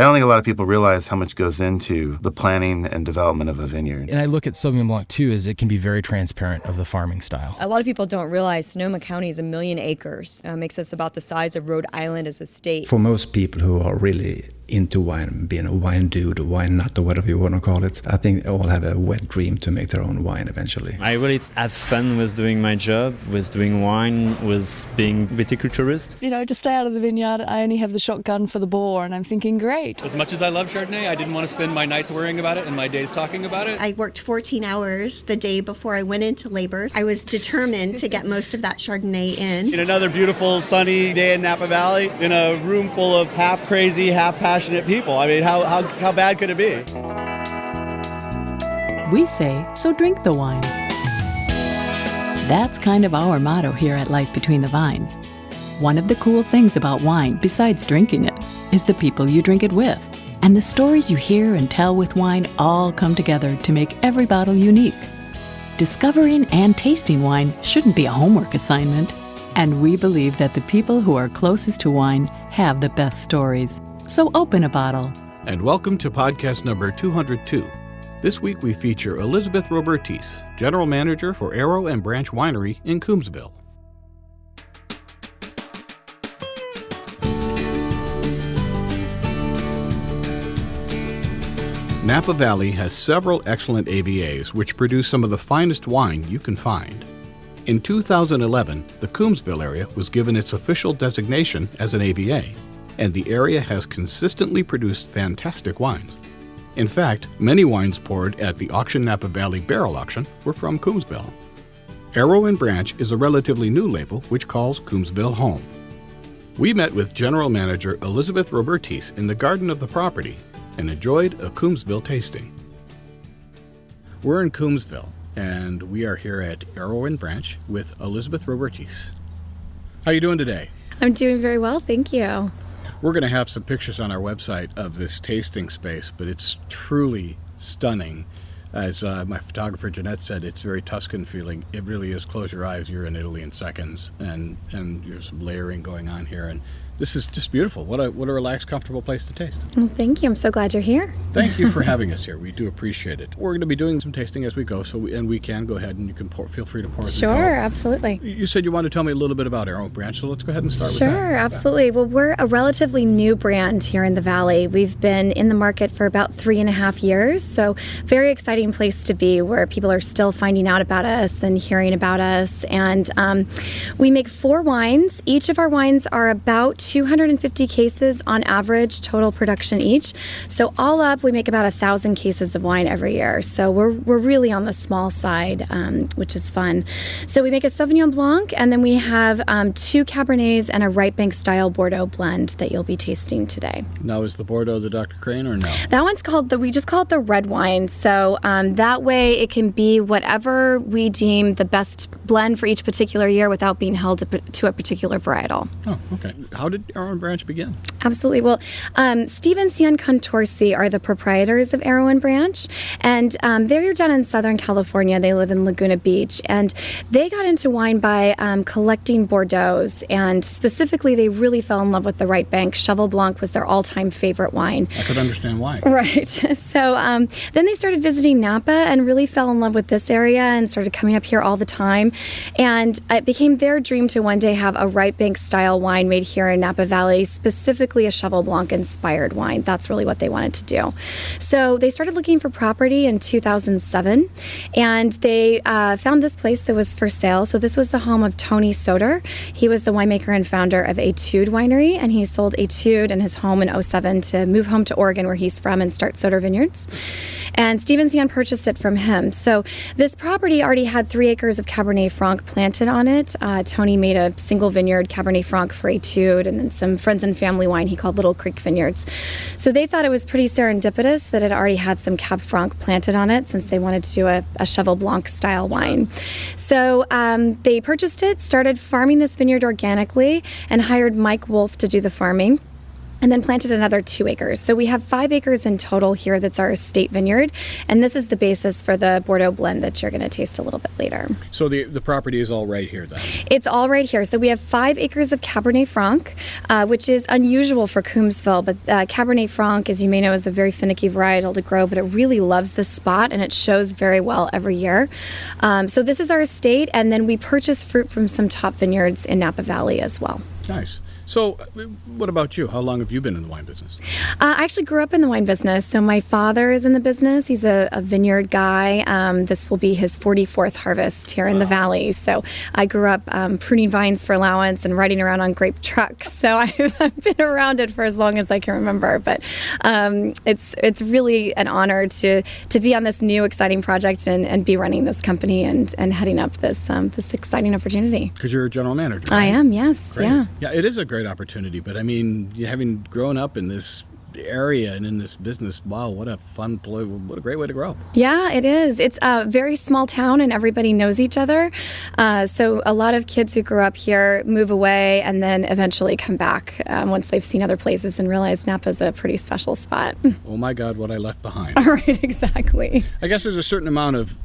I don't think a lot of people realize how much goes into the planning and development of a vineyard. And I look at Sauvignon Blanc, too, as it can be very transparent of the farming style. A lot of people don't realize Sonoma County is 1 million acres. Makes us about the size of Rhode Island as a state. For most people who are really into wine, being a wine dude, a wine nut, or whatever you want to call it, I think they all have a wet dream to make their own wine eventually. I really have fun with doing my job, with doing wine, with being viticulturist. You know, to stay out of the vineyard, I only have the shotgun for the bore, and I'm thinking, great. As much as I love Chardonnay, I didn't want to spend my nights worrying about it and my days talking about it. I worked 14 hours the day before I went into labor. I was determined to get most of that Chardonnay in. Another beautiful sunny day in Napa Valley, in a room full of half crazy, half passionate people. I mean, how bad could it be? We say, so drink the wine. That's kind of our motto here at Life Between the Vines. One of the cool things about wine, besides drinking it, is the people you drink it with. And the stories you hear and tell with wine all come together to make every bottle unique. Discovering and tasting wine shouldn't be a homework assignment. And we believe that the people who are closest to wine have the best stories. So open a bottle. And welcome to podcast number 202. This week we feature Elizabeth Robertis, General Manager for Arrow and Branch Winery in Coombsville. Napa Valley has several excellent AVAs which produce some of the finest wine you can find. In 2011, the Coombsville area was given its official designation as an AVA, and the area has consistently produced fantastic wines. In fact, many wines poured at the Auction Napa Valley Barrel Auction were from Coombsville. Arrow and Branch is a relatively new label which calls Coombsville home. We met with General Manager Elizabeth Robertis in the garden of the property and enjoyed a Coombsville tasting. We're in Coombsville, and we are here at Arrow and Branch with Elizabeth Robertis. How are you doing today? I'm doing very well, thank you. We're going to have some pictures on our website of this tasting space, but it's truly stunning. As my photographer Jeanette said, it's very Tuscan feeling. It really is. Close your eyes, you're in Italy in seconds, and there's some layering going on here. And this is just beautiful. What a relaxed, comfortable place to taste. Well, thank you. I'm so glad you're here. Thank you for having us here. We do appreciate it. We're going to be doing some tasting as we go, and we can go ahead and you can feel free to pour as we go. Sure, absolutely. You said you wanted to tell me a little bit about Arrow Branch, so let's go ahead and start with that. Sure, absolutely. Well, we're a relatively new brand here in the Valley. We've been in the market for about 3.5 years, so very exciting place to be where people are still finding out about us and hearing about us. And we make 4 wines. Each of our wines are about 250 cases on average total production each. So all up, we make about 1,000 cases of wine every year. So we're really on the small side, which is fun. So we make a Sauvignon Blanc, and then we have 2 Cabernets and a Right Bank style Bordeaux blend that you'll be tasting today. Now, is the Bordeaux the Dr. Crane or no? That one's we just call it the red wine. So that way it can be whatever we deem the best blend for each particular year without being held to a particular varietal. Oh, okay. How did Arrow and Branch begin? Absolutely. Well, Steve and Cian Contorsi are the proprietors of Arrow and Branch, and they're down in Southern California. They live in Laguna Beach, and they got into wine by collecting Bordeaux's, and specifically they really fell in love with the Right Bank. Cheval Blanc was their all-time favorite wine. I could understand why. Right. So then they started visiting Napa and really fell in love with this area and started coming up here all the time, and it became their dream to one day have a Right Bank style wine made here in Napa Valley, specifically a Cheval Blanc inspired wine. That's really what they wanted to do. So they started looking for property in 2007, and they found this place that was for sale. So this was the home of Tony Soder. He was the winemaker and founder of Etude Winery, and he sold Etude and his home in 2007 to move home to Oregon, where he's from, and start Soder Vineyards. And Steve and Cian purchased it from him. So this property already had 3 acres of Cabernet Franc planted on it. Tony made a single vineyard Cabernet Franc for Etude, and then some friends and family wine he called Little Creek Vineyards. So they thought it was pretty serendipitous that it already had some Cab Franc planted on it, since they wanted to do a Cheval Blanc style wine. So they purchased it, started farming this vineyard organically, and hired Mike Wolf to do the farming. and then planted another 2 acres. So we have 5 acres in total here that's our estate vineyard, and this is the basis for the Bordeaux blend that you're going to taste a little bit later. So the property is all right here then? It's all right here. So we have 5 acres of Cabernet Franc, which is unusual for Coombsville, but Cabernet Franc, as you may know, is a very finicky varietal to grow, but it really loves this spot, and it shows very well every year. So this is our estate, and then we purchase fruit from some top vineyards in Napa Valley as well. Nice. So what about you? How long have you been in the wine business? I actually grew up in the wine business. So my father is in the business. He's a vineyard guy. This will be his 44th harvest here in the valley. So I grew up pruning vines for allowance and riding around on grape trucks. So I've been around it for as long as I can remember. But it's really an honor to be on this new exciting project and be running this company and heading up this exciting opportunity. Because you're a general manager, right? I am, yes. Great. Yeah. Yeah, it is a great opportunity, but I mean, having grown up in this area and in this business, wow, what a great way to grow up. Yeah, it is. It's a very small town and everybody knows each other. So a lot of kids who grew up here move away and then eventually come back once they've seen other places and realize Napa's a pretty special spot. Oh my God, what I left behind. Right, exactly. I guess there's a certain amount of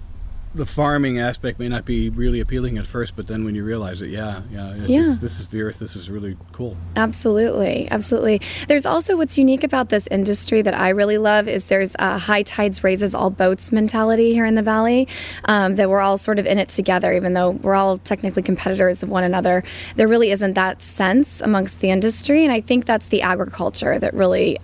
the farming aspect may not be really appealing at first, but then when you realize it, this is the earth. This is really cool. Absolutely. There's also what's unique about this industry that I really love is there's a high tides raises all boats mentality here in the valley, that we're all sort of in it together, even though we're all technically competitors of one another. There really isn't that sense amongst the industry, and I think that's the agriculture that really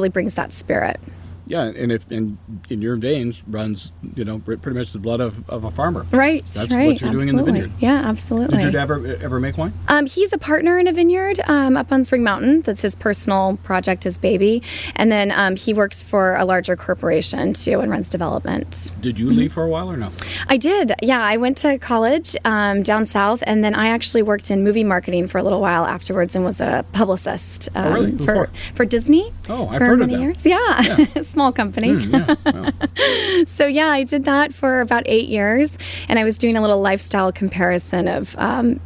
brings that spirit. Yeah, and in your veins runs, pretty much the blood of a farmer. Right. That's what you're doing in the vineyard. Yeah, absolutely. Did your dad ever make wine? He's a partner in a vineyard up on Spring Mountain. That's his personal project, his baby. And then he works for a larger corporation too and runs development. Did you leave for a while or no? I did. Yeah, I went to college down south, and then I actually worked in movie marketing for a little while afterwards and was a publicist really? for Disney. Oh, I've heard of that. Years. Yeah. Small company. Wow. So yeah, I did that for about 8 years, and I was doing a little lifestyle comparison of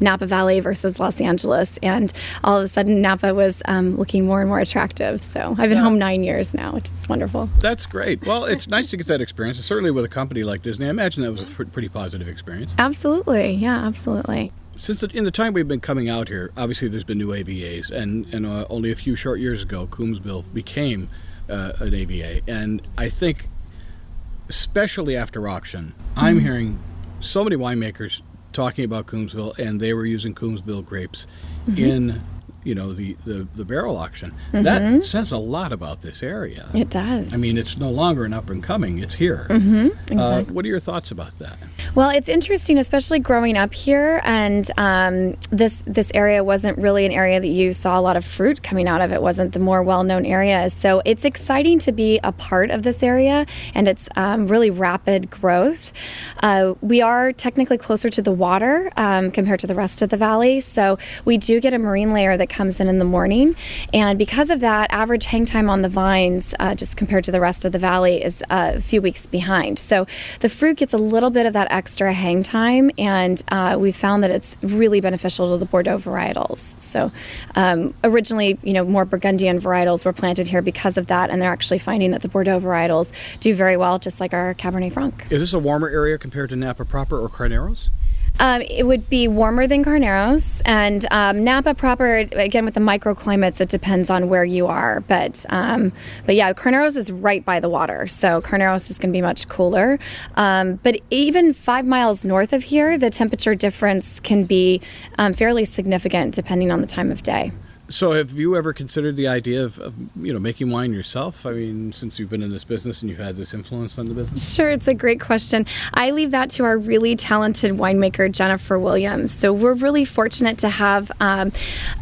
Napa Valley versus Los Angeles, and all of a sudden Napa was looking more and more attractive. So I've been home 9 years now, which is wonderful. That's great. Well, it's nice to get that experience. Certainly with a company like Disney, I imagine that was a pretty positive experience. Absolutely. Yeah, absolutely. Since in the time we've been coming out here, obviously there's been new AVAs, and only a few short years ago, Coombsville became an AVA. And I think, especially after auction, I'm hearing so many winemakers talking about Coombsville, and they were using Coombsville grapes in the barrel auction. That says a lot about this area. It does. I mean, it's no longer an up and coming, it's here. Exactly. What are your thoughts about that? Well, it's interesting, especially growing up here, and this area wasn't really an area that you saw a lot of fruit coming out of. It wasn't the more well-known areas. So it's exciting to be a part of this area, and it's really rapid growth. We are technically closer to the water compared to the rest of the valley, so we do get a marine layer that comes in the morning, and because of that, average hang time on the vines, just compared to the rest of the valley, is a few weeks behind. So the fruit gets a little bit of that extra hang time, and we found that it's really beneficial to the Bordeaux varietals. So originally, more Burgundian varietals were planted here because of that, and they're actually finding that the Bordeaux varietals do very well, just like our Cabernet Franc. Is this a warmer area compared to Napa proper or Carneros? It would be warmer than Carneros, and Napa proper, again, with the microclimates, it depends on where you are. But yeah, Carneros is right by the water, so Carneros is going to be much cooler. But even 5 miles north of here, the temperature difference can be fairly significant depending on the time of day. So have you ever considered the idea of making wine yourself? I mean, since you've been in this business and you've had this influence on the business? Sure, it's a great question. I leave that to our really talented winemaker, Jennifer Williams. So we're really fortunate to have,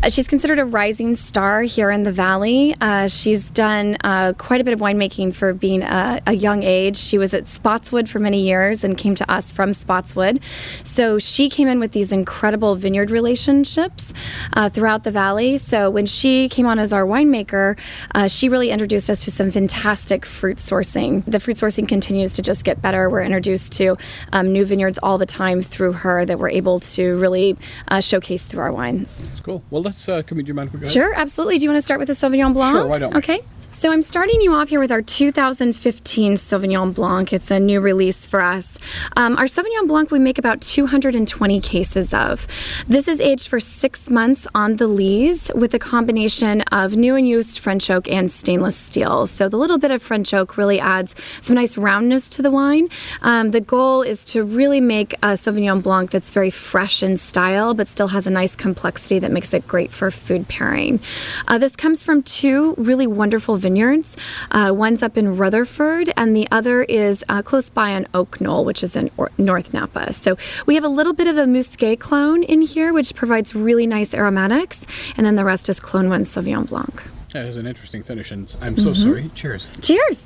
she's considered a rising star here in the valley. She's done quite a bit of winemaking for being a young age. She was at Spotswood for many years and came to us from Spotswood. So she came in with these incredible vineyard relationships throughout the valley. So when she came on as our winemaker, she really introduced us to some fantastic fruit sourcing. The fruit sourcing continues to just get better. We're introduced to new vineyards all the time through her that we're able to really showcase through our wines. That's cool. Well, let's, do you mind if we go ahead? Sure, absolutely. Do you want to start with the Sauvignon Blanc? Sure, why don't we? Okay. So I'm starting you off here with our 2015 Sauvignon Blanc. It's a new release for us. Our Sauvignon Blanc we make about 220 cases of. This is aged for 6 months on the lees with a combination of new and used French oak and stainless steel. So the little bit of French oak really adds some nice roundness to the wine. The goal is to really make a Sauvignon Blanc that's very fresh in style, but still has a nice complexity that makes it great for food pairing. This comes from 2 really wonderful vineyards. One's up in Rutherford, and the other is close by on Oak Knoll, which is in North Napa. So we have a little bit of the Muscat clone in here, which provides really nice aromatics, and then the rest is Clone 1 Sauvignon Blanc. That is an interesting finish, and I'm so sorry. Cheers. Cheers.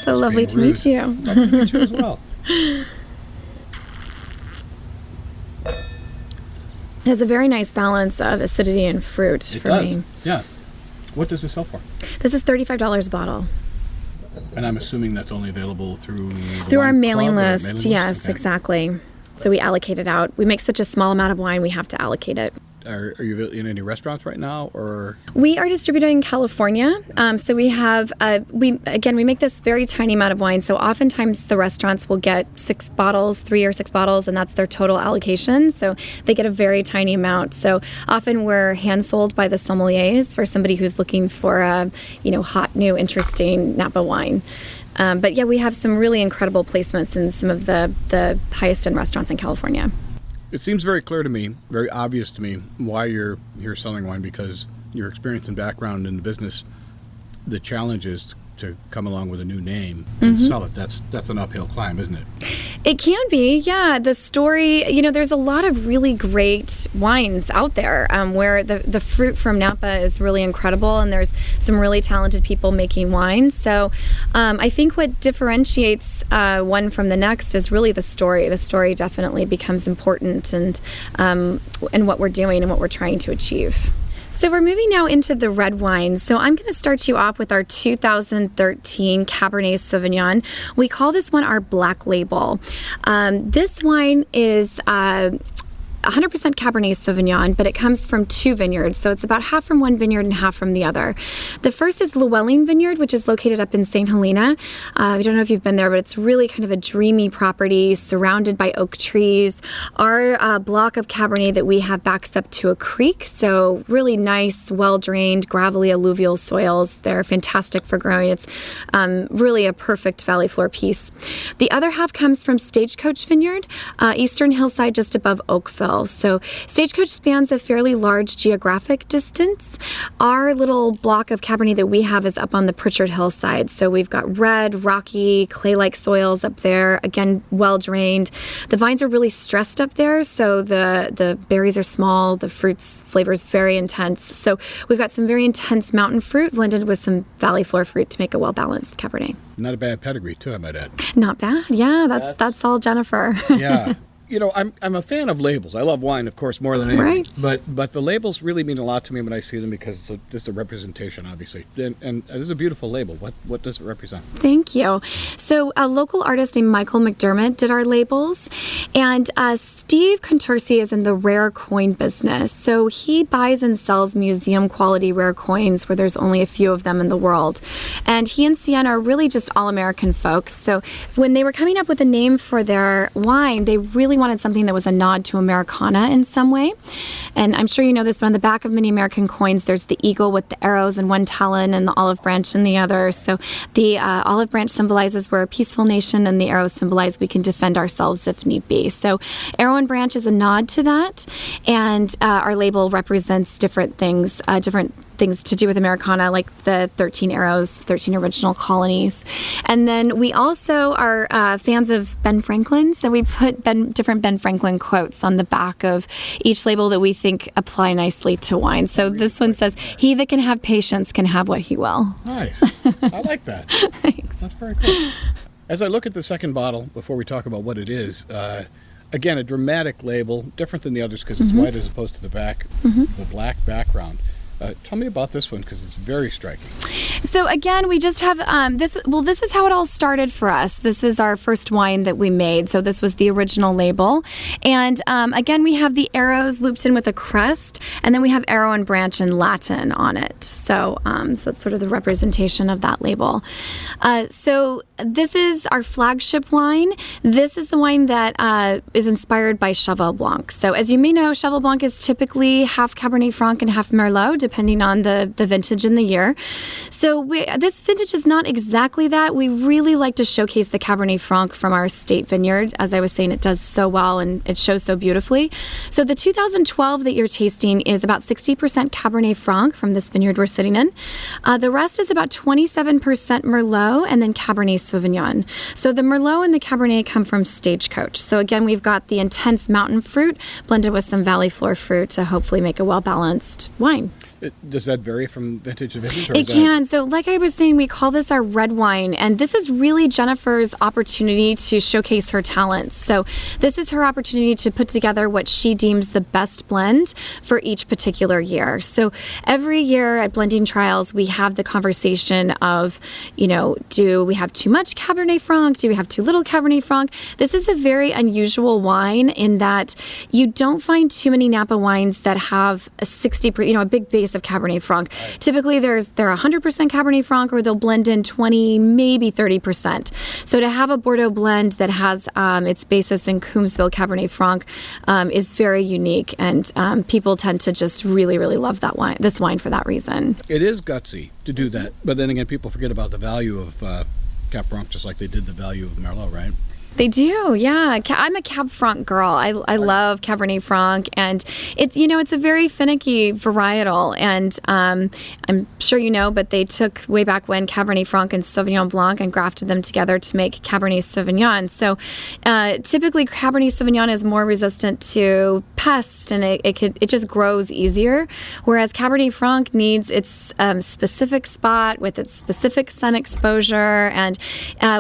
So lovely to meet you. Lovely to meet you as well. It has a very nice balance of acidity and fruit for me. Yeah. What does this sell for? This is $35 a bottle. And I'm assuming that's only available through our mailing list. Yes, okay. Exactly. So we allocate it out. We make such a small amount of wine, we have to allocate it. Are you in any restaurants right now, or? We are distributed in California. So we have, we make this very tiny amount of wine. So oftentimes the restaurants will get 6 bottles, 3 or 6 bottles, and that's their total allocation. So they get a very tiny amount. So often we're hand sold by the sommeliers for somebody who's looking for a, hot, new, interesting Napa wine. But yeah, we have some really incredible placements in some of the highest end restaurants in California. It seems very clear to me, very obvious to me, why you're here selling wine, because your experience and background in the business, the challenge is to come along with a new name and sell it. That's an uphill climb, isn't it? It can be, yeah. The story, there's a lot of really great wines out there where the fruit from Napa is really incredible, and there's some really talented people making wine. So I think what differentiates one from the next is really the story. The story definitely becomes important and what we're doing and what we're trying to achieve. So we're moving now into the red wines. So I'm going to start you off with our 2013 Cabernet Sauvignon. We call this one our Black Label. This wine is 100% Cabernet Sauvignon, but it comes from 2 vineyards. So it's about half from one vineyard and half from the other. The first is Llewellyn Vineyard, which is located up in St. Helena. I don't know if you've been there, but it's really kind of a dreamy property surrounded by oak trees. Our block of Cabernet that we have backs up to a creek. So really nice, well-drained, gravelly alluvial soils. They're fantastic for growing. It's really a perfect valley floor piece. The other half comes from Stagecoach Vineyard, eastern hillside just above Oakville. So Stagecoach spans a fairly large geographic distance. Our little block of Cabernet that we have is up on the Pritchard hillside. So we've got red, rocky, clay-like soils up there, again, well-drained. The vines are really stressed up there, so the berries are small, the fruit's flavor is very intense. So we've got some very intense mountain fruit blended with some valley floor fruit to make a well-balanced Cabernet. Not a bad pedigree, too, I might add. Not bad. Yeah, that's all Jennifer. Yeah. I'm a fan of labels. I love wine, of course, more than anything. Right. But the labels really mean a lot to me when I see them, because it's a representation, obviously. And this is a beautiful label. What does it represent? Thank you. So a local artist named Michael McDermott did our labels. And Steve Contursi is in the rare coin business. So he buys and sells museum quality rare coins where there's only a few of them in the world. And he and Sienna are really just all-American folks. So when they were coming up with a name for their wine, they really wanted something that was a nod to Americana in some way. And I'm sure you know this, but on the back of many American coins, there's the eagle with the arrows in one talon and the olive branch in the other. So the olive branch symbolizes we're a peaceful nation, and the arrows symbolize we can defend ourselves if need be. So arrow and branch is a nod to that. And our label represents different things to do with Americana, like the 13 arrows, 13 original colonies. And then we also are fans of Ben Franklin, so we put different Ben Franklin quotes on the back of each label that we think apply nicely to wine. So this one says, "He that can have patience can have what he will." Nice. I like that. Thanks. That's very cool. As I look at the second bottle, before we talk about what it is, again, a dramatic label, different than the others because it's white as opposed to the back, the black background. Tell me about this one because it's very striking. So again, we just have this. Well, this is how it all started for us. This is our first wine that we made. So this was the original label, and again, we have the arrows looped in with a crest, and then we have arrow and branch in Latin on it. So, so it's sort of the representation of that label. So this is our flagship wine. This is the wine that is inspired by Sauvignon Blanc. So as you may know, Sauvignon Blanc is typically half Cabernet Franc and half Merlot, depending on the vintage in the year. So this vintage is not exactly that. We really like to showcase the Cabernet Franc from our estate vineyard. As I was saying, it does so well and it shows so beautifully. So the 2012 that you're tasting is about 60% Cabernet Franc from this vineyard we're sitting in. The rest is about 27% Merlot and then Cabernet Sauvignon. So the Merlot and the Cabernet come from Stagecoach. So again, we've got the intense mountain fruit blended with some valley floor fruit to hopefully make a well-balanced wine. Does that vary from vintage to vintage? It can. So like I was saying, we call this our red wine, and this is really Jennifer's opportunity to showcase her talents. So this is her opportunity to put together what she deems the best blend for each particular year. So every year at blending trials, we have the conversation of, do we have too much Cabernet Franc? Do we have too little Cabernet Franc? This is a very unusual wine in that you don't find too many Napa wines that have a 60%, a big base of Cabernet Franc. Right. Typically, they're 100% Cabernet Franc, or they'll blend in 20, maybe 30%. So to have a Bordeaux blend that has its basis in Coombsville Cabernet Franc is very unique, and people tend to just really, really love this wine for that reason. It is gutsy to do that, but then again, people forget about the value of Cab Franc, just like they did the value of Merlot, right? They do, yeah. I'm a Cab Franc girl. I love Cabernet Franc, and it's a very finicky varietal, and I'm sure you know, but they took way back when Cabernet Franc and Sauvignon Blanc and grafted them together to make Cabernet Sauvignon. So typically Cabernet Sauvignon is more resistant to pests, and it just grows easier, whereas Cabernet Franc needs its specific spot with its specific sun exposure, and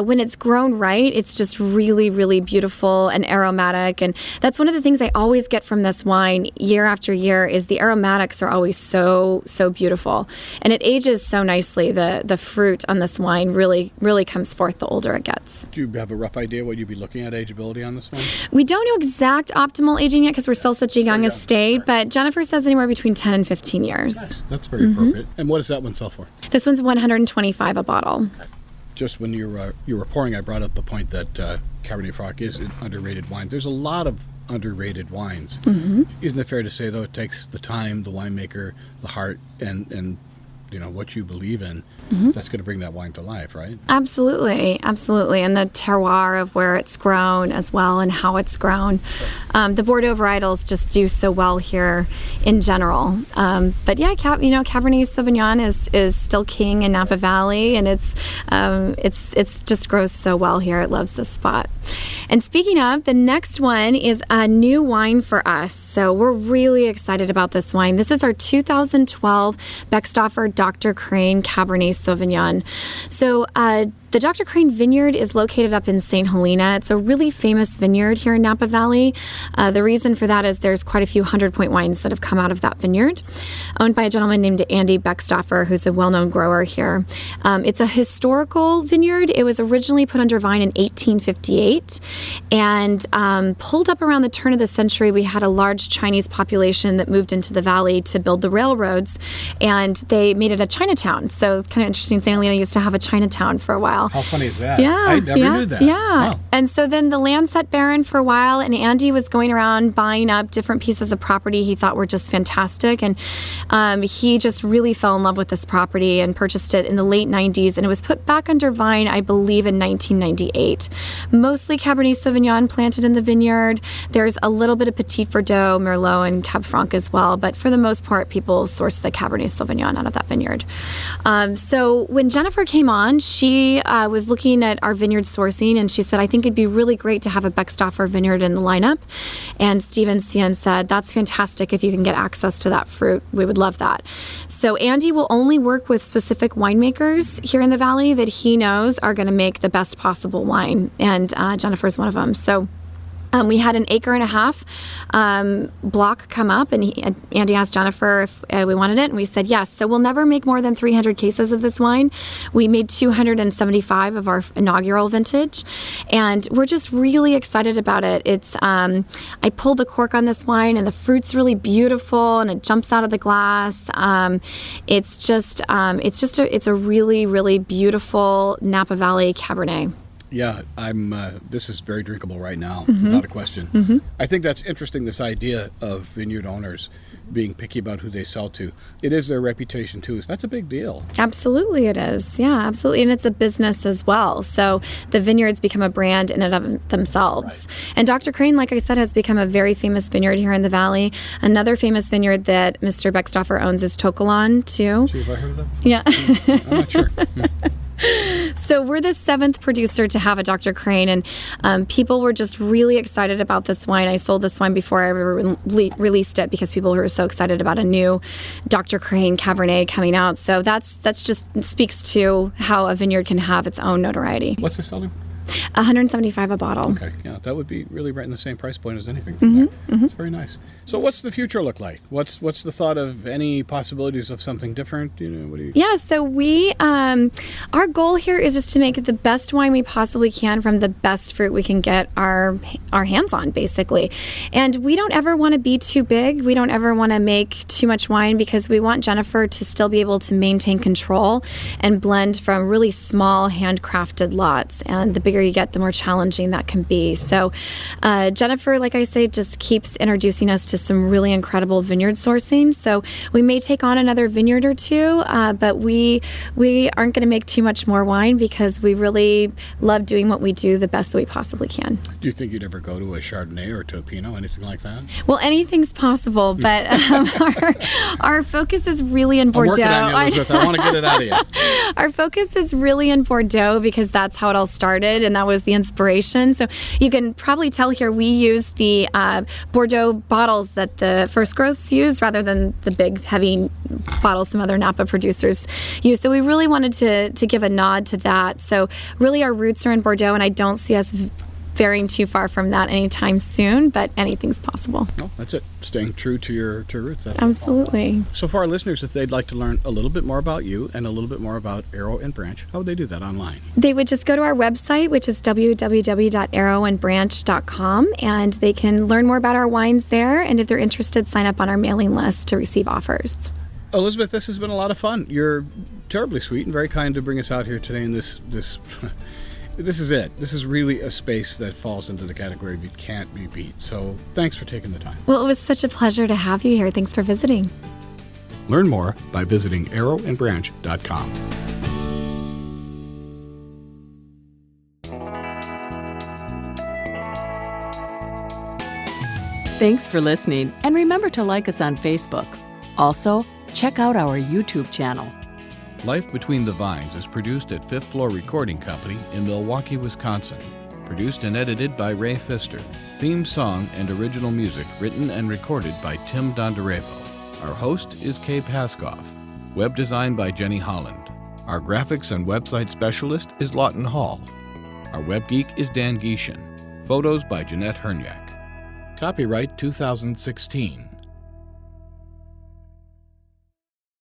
when it's grown right, it's just really, really beautiful and aromatic. And that's one of the things I always get from this wine year after year is the aromatics are always so, so beautiful. And it ages so nicely. The fruit on this wine really, really comes forth the older it gets. Do you have a rough idea what you'd be looking at ageability on this one? We don't know exact optimal aging yet because we're still such a young estate, but Jennifer says anywhere between 10 and 15 years. Nice. That's very appropriate. And what does that one sell for? This one's $125 a bottle. Just when you were pouring, I brought up the point that Cabernet Franc is an underrated wine. There's a lot of underrated wines. Mm-hmm. Isn't it fair to say, though, it takes the time, the winemaker, the heart, and what you believe in, that's going to bring that wine to life, right? Absolutely. And the terroir of where it's grown as well and how it's grown. The Bordeaux varietals just do so well here in general. But yeah, Cabernet Sauvignon is still king in Napa Valley, and it's just grows so well here. It loves this spot. And speaking of, the next one is a new wine for us. So we're really excited about this wine. This is our 2012 Beckstoffer Dr. Crane Cabernet Sauvignon. So the Dr. Crane Vineyard is located up in St. Helena. It's a really famous vineyard here in Napa Valley. The reason for that is there's quite a few 100-point wines that have come out of that vineyard, owned by a gentleman named Andy Beckstoffer, who's a well-known grower here. It's a historical vineyard. It was originally put under vine in 1858, and pulled up around the turn of the century. We had a large Chinese population that moved into the valley to build the railroads, and they made it a Chinatown. So it's kind of interesting. St. Helena used to have a Chinatown for a while. How funny is that? Yeah, I never knew that. Yeah. Wow. And so then the land sat barren for a while, and Andy was going around buying up different pieces of property he thought were just fantastic. And he just really fell in love with this property and purchased it in the late 90s. And it was put back under vine, I believe, in 1998. Mostly Cabernet Sauvignon planted in the vineyard. There's a little bit of Petit Verdot, Merlot, and Cab Franc as well. But for the most part, people source the Cabernet Sauvignon out of that vineyard. So when Jennifer came on, she was looking at our vineyard sourcing, and she said, I think it'd be really great to have a Beckstoffer vineyard in the lineup. And Steven Cian said, that's fantastic. If you can get access to that fruit, we would love that. So Andy will only work with specific winemakers here in the valley that he knows are going to make the best possible wine. And Jennifer's one of them. So We had an 1.5 acre block come up, and Andy asked Jennifer if we wanted it, and we said yes. So we'll never make more than 300 cases of this wine. We made 275 of our inaugural vintage, and we're just really excited about it. It's I pulled the cork on this wine, and the fruit's really beautiful, and it jumps out of the glass. It's a really, really beautiful Napa Valley Cabernet. Yeah, this is very drinkable right now, without a question. I think that's interesting, this idea of vineyard owners being picky about who they sell to. It is their reputation, too. That's a big deal. Absolutely it is. Yeah, absolutely. And it's a business as well. So the vineyards become a brand in and of themselves. Right. And Dr. Crane, like I said, has become a very famous vineyard here in the Valley. Another famous vineyard that Mr. Beckstoffer owns is Tokalon, too. Have I heard of them? Yeah. I'm not sure. So we're the 7th producer to have a Dr. Crane, and people were just really excited about this wine. I sold this wine before I ever released it because people were so excited about a new Dr. Crane Cabernet coming out. So that's just speaks to how a vineyard can have its own notoriety. What's this selling? $175 a bottle. Okay, yeah, that would be really right in the same price point as anything from there. It's very nice. So what's the future look like? What's the thought of any possibilities of something different? What do you... Yeah, so we, our goal here is just to make the best wine we possibly can from the best fruit we can get our hands on, basically. And we don't ever want to be too big. We don't ever want to make too much wine because we want Jennifer to still be able to maintain control and blend from really small handcrafted lots. And the bigger you get, the more challenging that can be. So Jennifer, like I say, just keeps introducing us to some really incredible vineyard sourcing. So we may take on another vineyard or two, but we aren't going to make too much more wine because we really love doing what we do the best that we possibly can. Do you think you'd ever go to a Chardonnay or to a Pinot, anything like that? Well, anything's possible, but our focus is really in Bordeaux. I'm working on you, Elizabeth. I want to get it out of you. Our focus is really in Bordeaux because that's how it all started, and that was the inspiration. So you can probably tell here we use the Bordeaux bottles that the First Growths use rather than the big, heavy bottles some other Napa producers use. So we really wanted to give a nod to that. So really our roots are in Bordeaux, and I don't see us varying too far from that anytime soon, but anything's possible. Oh, that's it. Staying true to your roots. Absolutely. So for our listeners, if they'd like to learn a little bit more about you and a little bit more about Arrow and Branch, how would they do that online? They would just go to our website, which is www.arrowandbranch.com, and they can learn more about our wines there, and if they're interested, sign up on our mailing list to receive offers. Elizabeth, this has been a lot of fun. You're terribly sweet and very kind to bring us out here today in this This is it. This is really a space that falls into the category of you can't be beat. So thanks for taking the time. Well, it was such a pleasure to have you here. Thanks for visiting. Learn more by visiting arrowandbranch.com. Thanks for listening, and remember to like us on Facebook. Also, check out our YouTube channel. Life Between the Vines is produced at Fifth Floor Recording Company in Milwaukee, Wisconsin. Produced and edited by Ray Pfister. Theme song and original music written and recorded by Tim Dondarevo. Our host is Kay Paskoff. Web design by Jenny Holland. Our graphics and website specialist is Lawton Hall. Our web geek is Dan Gieshin. Photos by Jeanette Hernyak. Copyright 2016.